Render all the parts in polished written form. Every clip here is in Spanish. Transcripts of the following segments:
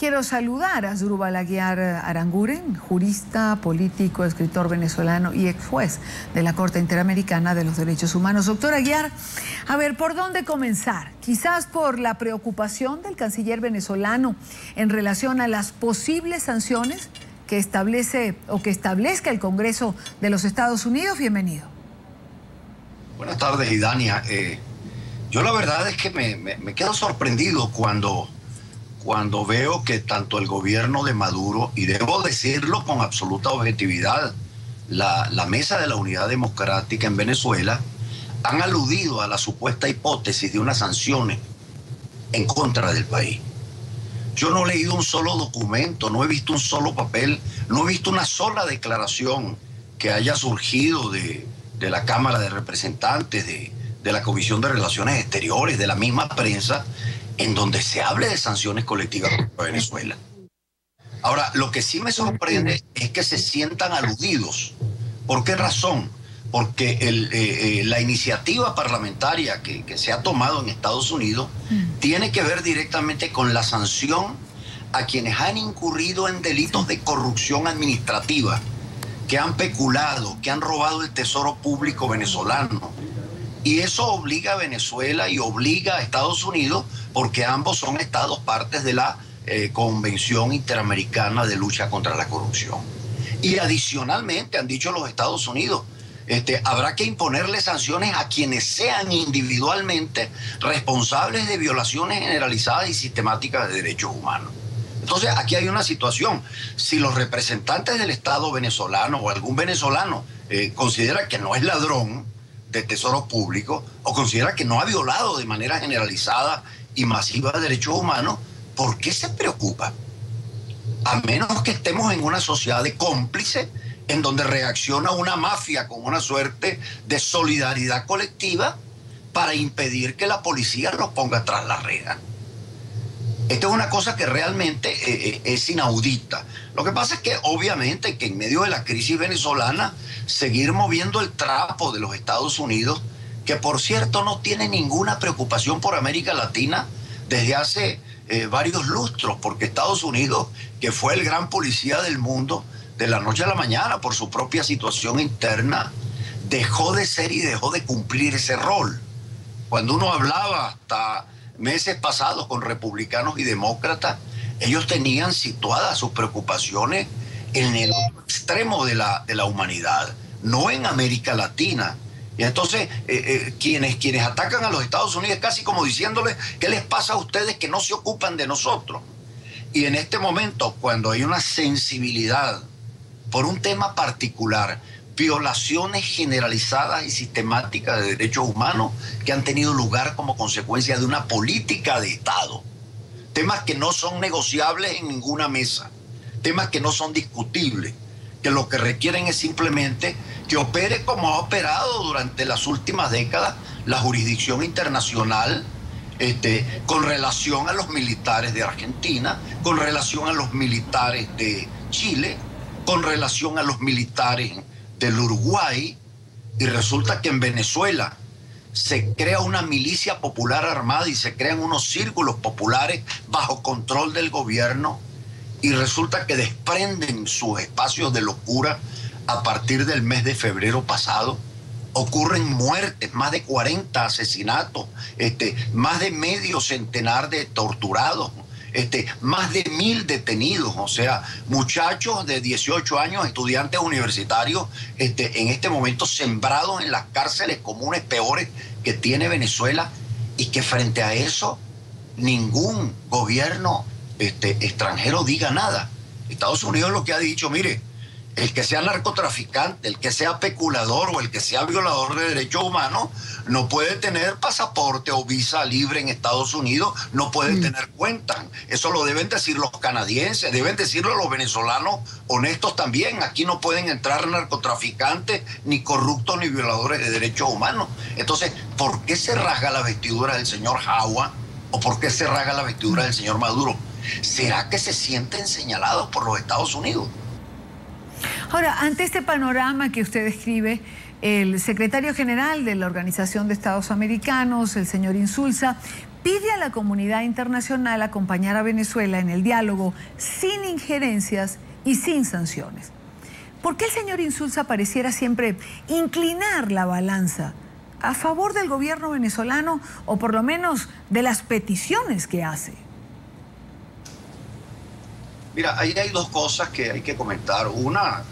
Quiero saludar a Asdrúbal Aguiar Aranguren, jurista, político, escritor venezolano y ex juez de la Corte Interamericana de los Derechos Humanos. Doctor Aguiar, a ver, ¿por dónde comenzar? Quizás por la preocupación del canciller venezolano en relación a las posibles sanciones que establece o que establezca el Congreso de los Estados Unidos. Bienvenido. Buenas tardes, Idania. Yo la verdad es que me quedo sorprendido cuando veo que tanto el gobierno de Maduro, y debo decirlo con absoluta objetividad, la Mesa de la Unidad Democrática en Venezuela, han aludido a la supuesta hipótesis de unas sanciones en contra del país. Yo no he leído un solo documento, no he visto un solo papel, no he visto una sola declaración que haya surgido de la Cámara de Representantes, de la Comisión de Relaciones Exteriores, de la misma prensa, en donde se hable de sanciones colectivas contra Venezuela. Ahora, lo que sí me sorprende es que se sientan aludidos. ¿Por qué razón? Porque la iniciativa parlamentaria que se ha tomado en Estados Unidos tiene que ver directamente con la sanción a quienes han incurrido en delitos de corrupción administrativa, que han peculado, que han robado el tesoro público venezolano. Y eso obliga a Venezuela y obliga a Estados Unidos, porque ambos son estados partes de la Convención Interamericana de Lucha contra la Corrupción. Y adicionalmente, han dicho los Estados Unidos, habrá que imponerle sanciones a quienes sean individualmente responsables de violaciones generalizadas y sistemáticas de derechos humanos. Entonces, aquí hay una situación. Si los representantes del Estado venezolano o algún venezolano considera que no es ladrón de tesoro público o considera que no ha violado de manera generalizada y masiva derechos humanos, ¿por qué se preocupa? A menos que estemos en una sociedad de cómplices en donde reacciona una mafia con una suerte de solidaridad colectiva para impedir que la policía los ponga tras la reja. Esto es una cosa que realmente es inaudita. Lo que pasa es que obviamente que en medio de la crisis venezolana, seguir moviendo el trapo de los Estados Unidos, que por cierto no tiene ninguna preocupación por América Latina desde hace varios lustros, porque Estados Unidos, que fue el gran policía del mundo, de la noche a la mañana, por su propia situación interna, dejó de ser y dejó de cumplir ese rol. Cuando uno hablaba hasta meses pasados con republicanos y demócratas, ellos tenían situadas sus preocupaciones en el otro extremo de la humanidad, no en América Latina. Y entonces quienes atacan a los Estados Unidos es casi como diciéndoles, ¿qué les pasa a ustedes que no se ocupan de nosotros? Y en este momento, cuando hay una sensibilidad por un tema particular, violaciones generalizadas y sistemáticas de derechos humanos que han tenido lugar como consecuencia de una política de Estado. Temas que no son negociables en ninguna mesa, temas que no son discutibles, que lo que requieren es simplemente que opere como ha operado durante las últimas décadas la jurisdicción internacional, con relación a los militares de Argentina, con relación a los militares de Chile, con relación a los militares del Uruguay. Y resulta que en Venezuela se crea una milicia popular armada y se crean unos círculos populares bajo control del gobierno, y resulta que desprenden sus espacios de locura a partir del mes de febrero pasado. Ocurren muertes, más de 40 asesinatos, más de medio centenar de torturados, más de 1000 detenidos, o sea, muchachos de 18 años, estudiantes universitarios, en este momento sembrados en las cárceles comunes peores que tiene Venezuela, y que frente a eso ningún gobierno extranjero diga nada. Estados Unidos lo que ha dicho, mire, el que sea narcotraficante, el que sea peculador o el que sea violador de derechos humanos no puede tener pasaporte o visa libre en Estados Unidos, no puede tener cuentas. Eso lo deben decir los canadienses, deben decirlo los venezolanos honestos también. Aquí no pueden entrar narcotraficantes, ni corruptos, ni violadores de derechos humanos. Entonces, ¿por qué se rasga la vestidura del señor Jagua o por qué se rasga la vestidura del señor Maduro? ¿Será que se sienten señalados por los Estados Unidos? Ahora, ante este panorama que usted describe, el secretario general de la Organización de Estados Americanos, el señor Insulza, pide a la comunidad internacional acompañar a Venezuela en el diálogo sin injerencias y sin sanciones. ¿Por qué el señor Insulza pareciera siempre inclinar la balanza a favor del gobierno venezolano, o por lo menos de las peticiones que hace? Mira, ahí hay dos cosas que hay que comentar. Una,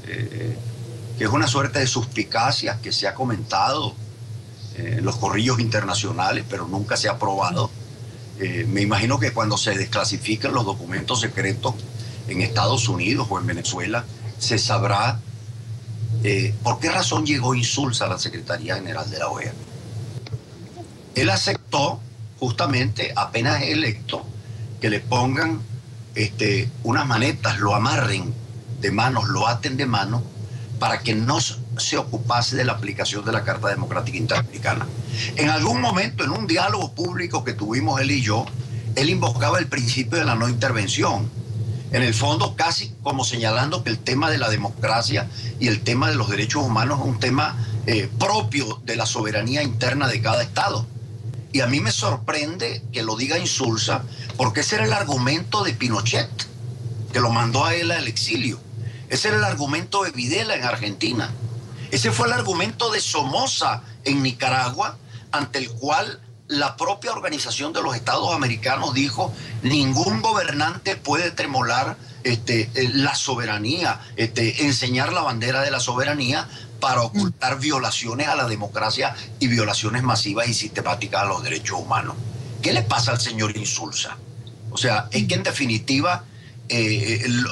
que es una suerte de suspicacia que se ha comentado en los corrillos internacionales, pero nunca se ha probado. Me imagino que cuando se desclasifiquen los documentos secretos en Estados Unidos o en Venezuela, se sabrá por qué razón llegó Insulza a la Secretaría General de la OEA. Él aceptó, justamente, apenas electo, que le pongan unas manetas, lo amarren de manos, lo aten de manos, para que no se ocupase de la aplicación de la Carta Democrática Interamericana. En algún momento, en un diálogo público que tuvimos él y yo, él invocaba el principio de la no intervención. En el fondo, casi como señalando que el tema de la democracia y el tema de los derechos humanos es un tema propio de la soberanía interna de cada Estado. Y a mí me sorprende que lo diga Insulza, porque ese era el argumento de Pinochet, que lo mandó a él al exilio. Ese era el argumento de Videla en Argentina. Ese fue el argumento de Somoza en Nicaragua, ante el cual la propia Organización de los Estados Americanos dijo: ningún gobernante puede tremolar la soberanía, enseñar la bandera de la soberanía para ocultar violaciones a la democracia y violaciones masivas y sistemáticas a los derechos humanos. ¿Qué le pasa al señor Insulza? O sea, es que en definitiva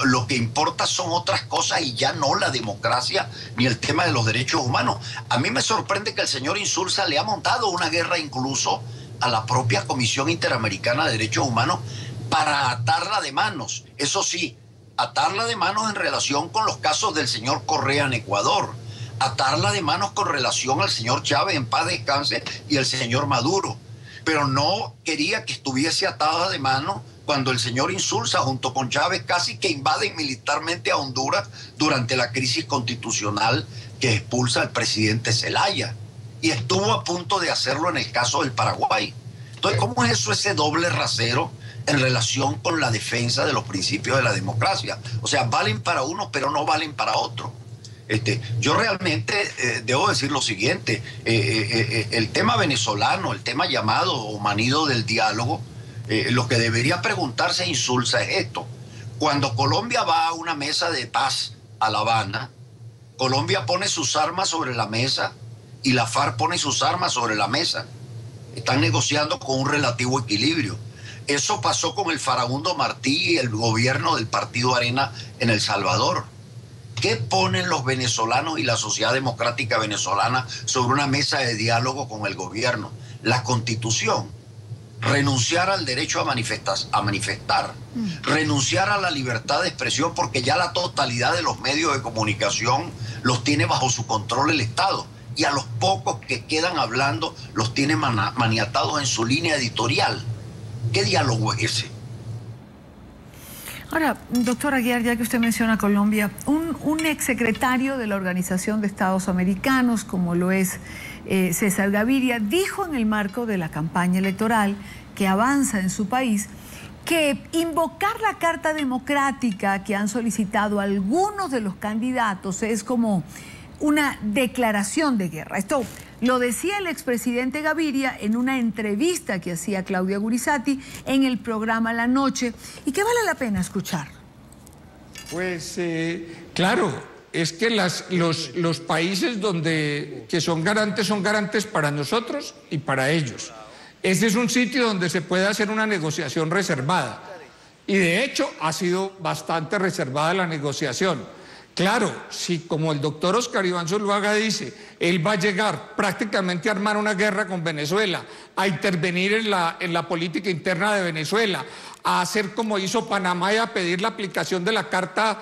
lo que importa son otras cosas y ya no la democracia ni el tema de los derechos humanos. A mí me sorprende que el señor Insulza le ha montado una guerra incluso a la propia Comisión Interamericana de Derechos Humanos para atarla de manos. Eso sí, atarla de manos en relación con los casos del señor Correa en Ecuador, atarla de manos con relación al señor Chávez, en paz descanse, y el señor Maduro. Pero no quería que estuviese atada de manos cuando el señor Insulza, junto con Chávez, casi que invaden militarmente a Honduras durante la crisis constitucional que expulsa al presidente Zelaya. Y estuvo a punto de hacerlo en el caso del Paraguay. Entonces, ¿cómo es eso, ese doble rasero en relación con la defensa de los principios de la democracia? O sea, valen para unos, pero no valen para otros. Yo realmente debo decir lo siguiente, el tema venezolano, el tema llamado o manido del diálogo, lo que debería preguntarse Insulza es esto: cuando Colombia va a una mesa de paz a La Habana, Colombia pone sus armas sobre la mesa y la FARC pone sus armas sobre la mesa. Están negociando con un relativo equilibrio. Eso pasó con el Farabundo Martí y el gobierno del Partido Arena en El Salvador. ¿Qué ponen los venezolanos y la sociedad democrática venezolana sobre una mesa de diálogo con el gobierno? La Constitución. Renunciar al derecho a manifestar, renunciar a la libertad de expresión, porque ya la totalidad de los medios de comunicación los tiene bajo su control el Estado, y a los pocos que quedan hablando los tiene maniatados en su línea editorial. ¿Qué diálogo es ese? Ahora, doctor Aguiar, ya que usted menciona Colombia, un exsecretario de la Organización de Estados Americanos, como lo es César Gaviria, dijo en el marco de la campaña electoral que avanza en su país que invocar la Carta Democrática que han solicitado algunos de los candidatos es como una declaración de guerra. Esto lo decía el expresidente Gaviria en una entrevista que hacía Claudia Gurizati en el programa La Noche, y que vale la pena escuchar. Pues claro, es que los países que son garantes para nosotros y para ellos. Ese es un sitio donde se puede hacer una negociación reservada, y de hecho ha sido bastante reservada la negociación. Claro, si como el doctor Oscar Iván Zuluaga dice, él va a llegar prácticamente a armar una guerra con Venezuela, a intervenir en la política interna de Venezuela, a hacer como hizo Panamá y a pedir la aplicación de la Carta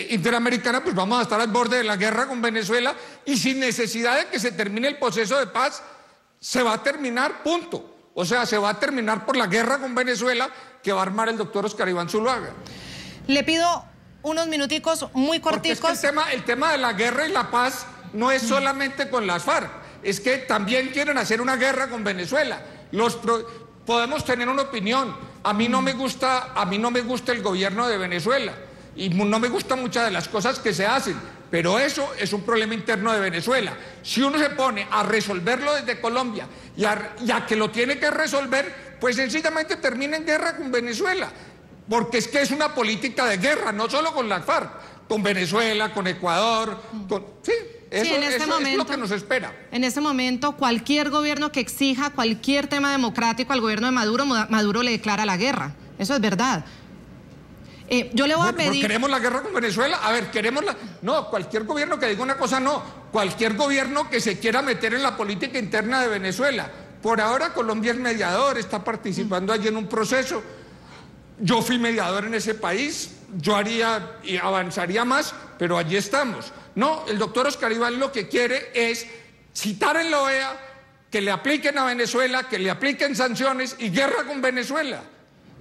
Interamericana, pues vamos a estar al borde de la guerra con Venezuela, y sin necesidad de que se termine el proceso de paz, se va a terminar, punto. O sea, se va a terminar por la guerra con Venezuela que va a armar el doctor Oscar Iván Zuluaga. Le pido unos minuticos muy corticos. Porque es que el tema de la guerra y la paz no es solamente con las FARC, es que también quieren hacer una guerra con Venezuela. Podemos tener una opinión. A mí no me gusta el gobierno de Venezuela y no me gustan muchas de las cosas que se hacen, pero eso es un problema interno de Venezuela. Si uno se pone a resolverlo desde Colombia y a que lo tiene que resolver, pues sencillamente termina en guerra con Venezuela, porque es que es una política de guerra, no solo con la FARC, con Venezuela, con Ecuador, sí. Eso es lo que nos espera. En este momento, cualquier gobierno que exija cualquier tema democrático al gobierno de Maduro, Maduro le declara la guerra. Eso es verdad. Yo le voy a pedir... ¿Queremos la guerra con Venezuela? A ver, No, cualquier gobierno que diga una cosa no. Cualquier gobierno que se quiera meter en la política interna de Venezuela. Por ahora Colombia es mediador, está participando allí en un proceso. Yo fui mediador en ese país, yo haría y avanzaría más, pero allí estamos. No, el doctor Oscar Iván lo que quiere es citar en la OEA que le apliquen a Venezuela, que le apliquen sanciones y guerra con Venezuela.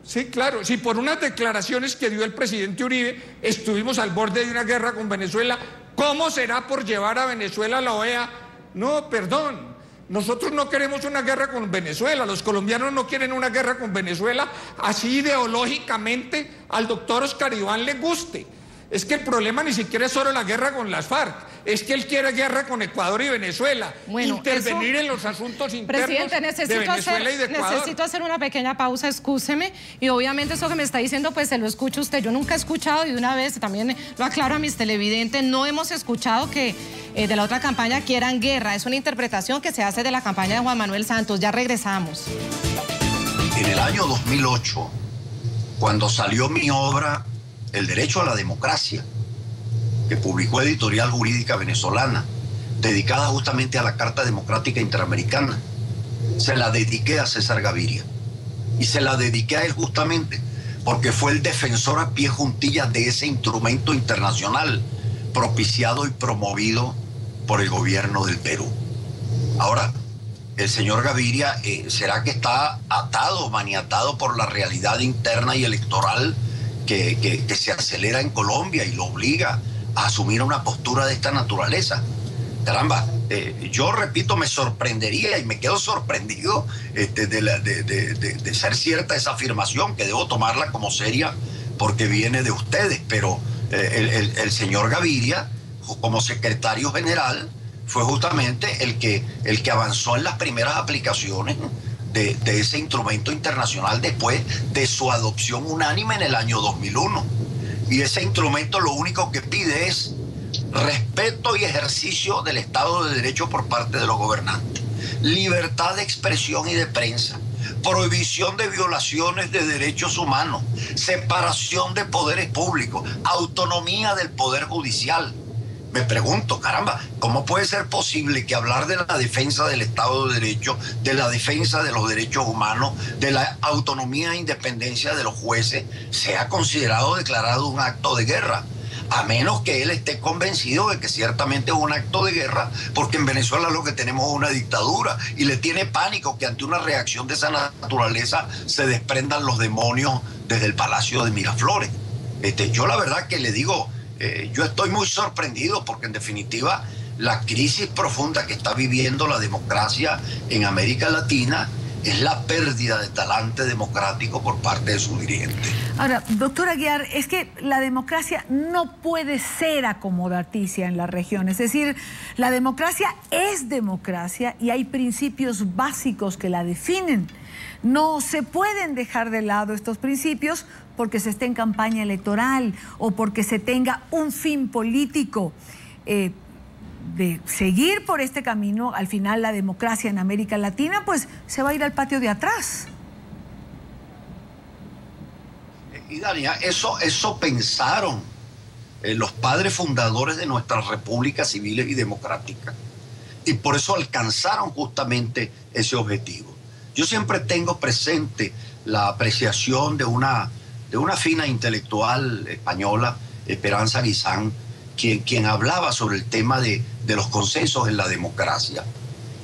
Sí, claro, si por unas declaraciones que dio el presidente Uribe estuvimos al borde de una guerra con Venezuela, ¿cómo será por llevar a Venezuela a la OEA? No, perdón. Nosotros no queremos una guerra con Venezuela, los colombianos no quieren una guerra con Venezuela, así ideológicamente al doctor Oscar Iván le guste. Es que el problema ni siquiera es solo la guerra con las FARC, es que él quiere guerra con Ecuador y Venezuela, intervenir en los asuntos internos de Venezuela y de Ecuador. Necesito hacer una pequeña pausa, excúseme, y obviamente eso que me está diciendo, pues se lo escucha usted. Yo nunca he escuchado, y de una vez también lo aclaro a mis televidentes, no hemos escuchado que de la otra campaña quieran guerra. Es una interpretación que se hace de la campaña de Juan Manuel Santos. Ya regresamos. En el año 2008, cuando salió mi obra El Derecho a la Democracia, que publicó Editorial Jurídica Venezolana, dedicada justamente a la Carta Democrática Interamericana, se la dediqué a César Gaviria. Y se la dediqué a él justamente porque fue el defensor a pie juntillas de ese instrumento internacional propiciado y promovido por el gobierno del Perú. Ahora, el señor Gaviria, ¿será que está atado, maniatado por la realidad interna y electoral que se acelera en Colombia y lo obliga a asumir una postura de esta naturaleza? Caramba, yo repito, me sorprendería y me quedo sorprendido de ser cierta esa afirmación, que debo tomarla como seria porque viene de ustedes, pero el señor Gaviria, como secretario general, fue justamente el que avanzó en las primeras aplicaciones de ese instrumento internacional después de su adopción unánime en el año 2001. Y ese instrumento lo único que pide es respeto y ejercicio del Estado de Derecho por parte de los gobernantes, libertad de expresión y de prensa, prohibición de violaciones de derechos humanos, separación de poderes públicos, autonomía del Poder Judicial. Me pregunto, caramba, ¿cómo puede ser posible que hablar de la defensa del Estado de Derecho, de la defensa de los derechos humanos, de la autonomía e independencia de los jueces, sea considerado declarado un acto de guerra? A menos que él esté convencido de que ciertamente es un acto de guerra, porque en Venezuela lo que tenemos es una dictadura y le tiene pánico que ante una reacción de esa naturaleza se desprendan los demonios desde el Palacio de Miraflores. Yo la verdad que le digo, yo estoy muy sorprendido porque en definitiva la crisis profunda que está viviendo la democracia en América Latina es la pérdida de talante democrático por parte de sus dirigentes. Ahora, doctor Aguiar, es que la democracia no puede ser acomodaticia en la región. Es decir, la democracia es democracia y hay principios básicos que la definen. No se pueden dejar de lado estos principios porque se esté en campaña electoral o porque se tenga un fin político. De seguir por este camino, al final la democracia en América Latina pues se va a ir al patio de atrás. Y Dania, eso pensaron los padres fundadores de nuestras repúblicas civiles y democráticas, y por eso alcanzaron justamente ese objetivo. Yo siempre tengo presente la apreciación de una fina intelectual española, Esperanza Guisán, quien hablaba sobre el tema de los consensos en la democracia.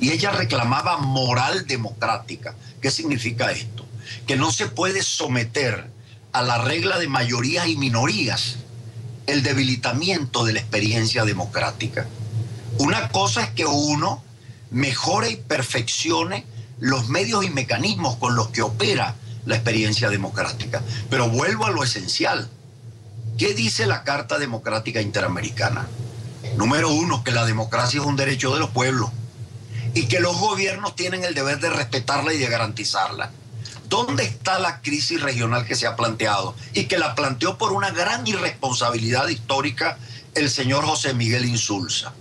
Y ella reclamaba moral democrática. ¿Qué significa esto? Que no se puede someter a la regla de mayorías y minorías el debilitamiento de la experiencia democrática. Una cosa es que uno mejore y perfeccione los medios y mecanismos con los que opera la experiencia democrática. Pero vuelvo a lo esencial. ¿Qué dice la Carta Democrática Interamericana? Número 1, que la democracia es un derecho de los pueblos y que los gobiernos tienen el deber de respetarla y de garantizarla. ¿Dónde está la crisis regional que se ha planteado? Y que la planteó por una gran irresponsabilidad histórica el señor José Miguel Insulza,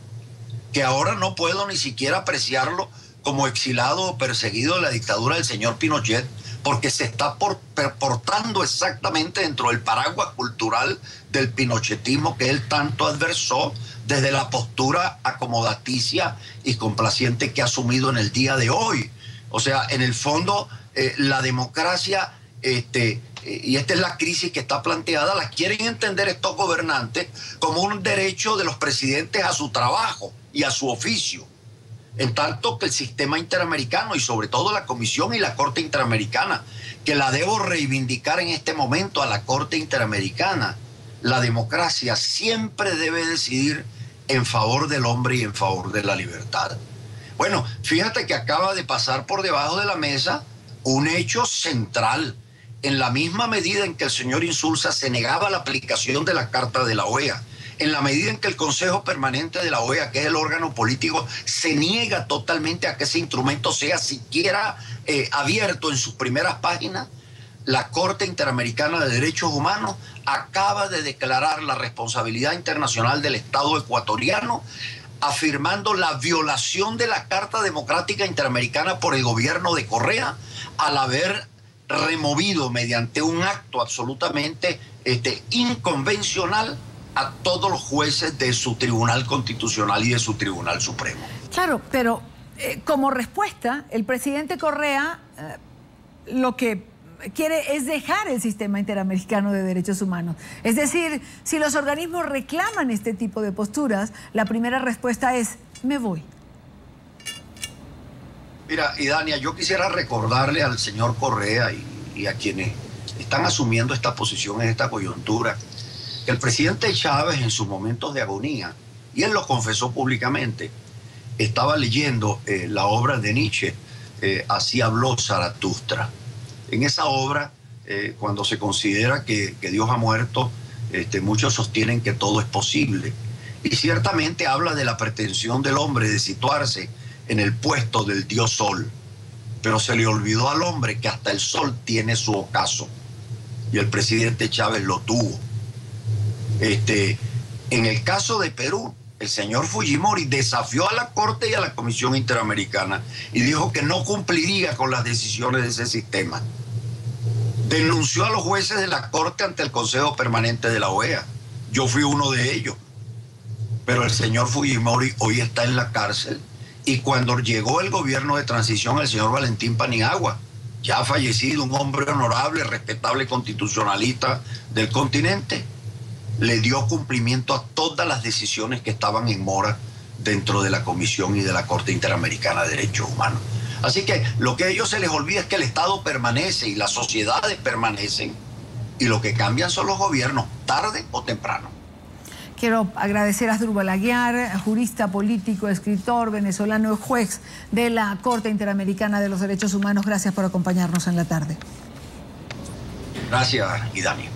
que ahora no puedo ni siquiera apreciarlo como exilado o perseguido de la dictadura del señor Pinochet, porque se está portando exactamente dentro del paraguas cultural del pinochetismo que él tanto adversó desde la postura acomodaticia y complaciente que ha asumido en el día de hoy. O sea, en el fondo, la democracia, y esta es la crisis que está planteada, la quieren entender estos gobernantes como un derecho de los presidentes a su trabajo y a su oficio. En tanto que el sistema interamericano y sobre todo la Comisión y la Corte Interamericana, que la debo reivindicar en este momento a la Corte Interamericana, la democracia siempre debe decidir en favor del hombre y en favor de la libertad. Bueno, fíjate que acaba de pasar por debajo de la mesa un hecho central. En la misma medida en que el señor Insulza se negaba a la aplicación de la Carta de la OEA, en la medida en que el Consejo Permanente de la OEA, que es el órgano político, se niega totalmente a que ese instrumento sea siquiera abierto en sus primeras páginas, la Corte Interamericana de Derechos Humanos acaba de declarar la responsabilidad internacional del Estado ecuatoriano, afirmando la violación de la Carta Democrática Interamericana por el gobierno de Correa al haber removido mediante un acto absolutamente inconvencional a todos los jueces de su Tribunal Constitucional y de su Tribunal Supremo. Claro, pero como respuesta, el presidente Correa lo que quiere es dejar el sistema interamericano de derechos humanos. Es decir, si los organismos reclaman este tipo de posturas, la primera respuesta es: me voy. Mira, Idania, yo quisiera recordarle al señor Correa y a quienes están asumiendo esta posición en esta coyuntura, que el presidente Chávez, en sus momentos de agonía, y él lo confesó públicamente, estaba leyendo la obra de Nietzsche, Así habló Zaratustra. En esa obra, cuando se considera que Dios ha muerto, muchos sostienen que todo es posible. Y ciertamente habla de la pretensión del hombre de situarse en el puesto del Dios Sol. Pero se le olvidó al hombre que hasta el sol tiene su ocaso. Y el presidente Chávez lo tuvo. En el caso de Perú, el señor Fujimori desafió a la Corte y a la Comisión Interamericana y dijo que no cumpliría con las decisiones de ese sistema. Denunció a los jueces de la Corte ante el Consejo Permanente de la OEA. Yo fui uno de ellos. Pero el señor Fujimori hoy está en la cárcel, y cuando llegó el gobierno de transición, el señor Valentín Paniagua, ya fallecido, un hombre honorable, respetable, constitucionalista del continente, le dio cumplimiento a todas las decisiones que estaban en mora dentro de la Comisión y de la Corte Interamericana de Derechos Humanos. Así que lo que a ellos se les olvida es que el Estado permanece y las sociedades permanecen, y lo que cambian son los gobiernos, tarde o temprano. Quiero agradecer a Asdrúbal Aguiar, jurista político, escritor venezolano, juez de la Corte Interamericana de los Derechos Humanos. Gracias por acompañarnos en la tarde. Gracias, Idania.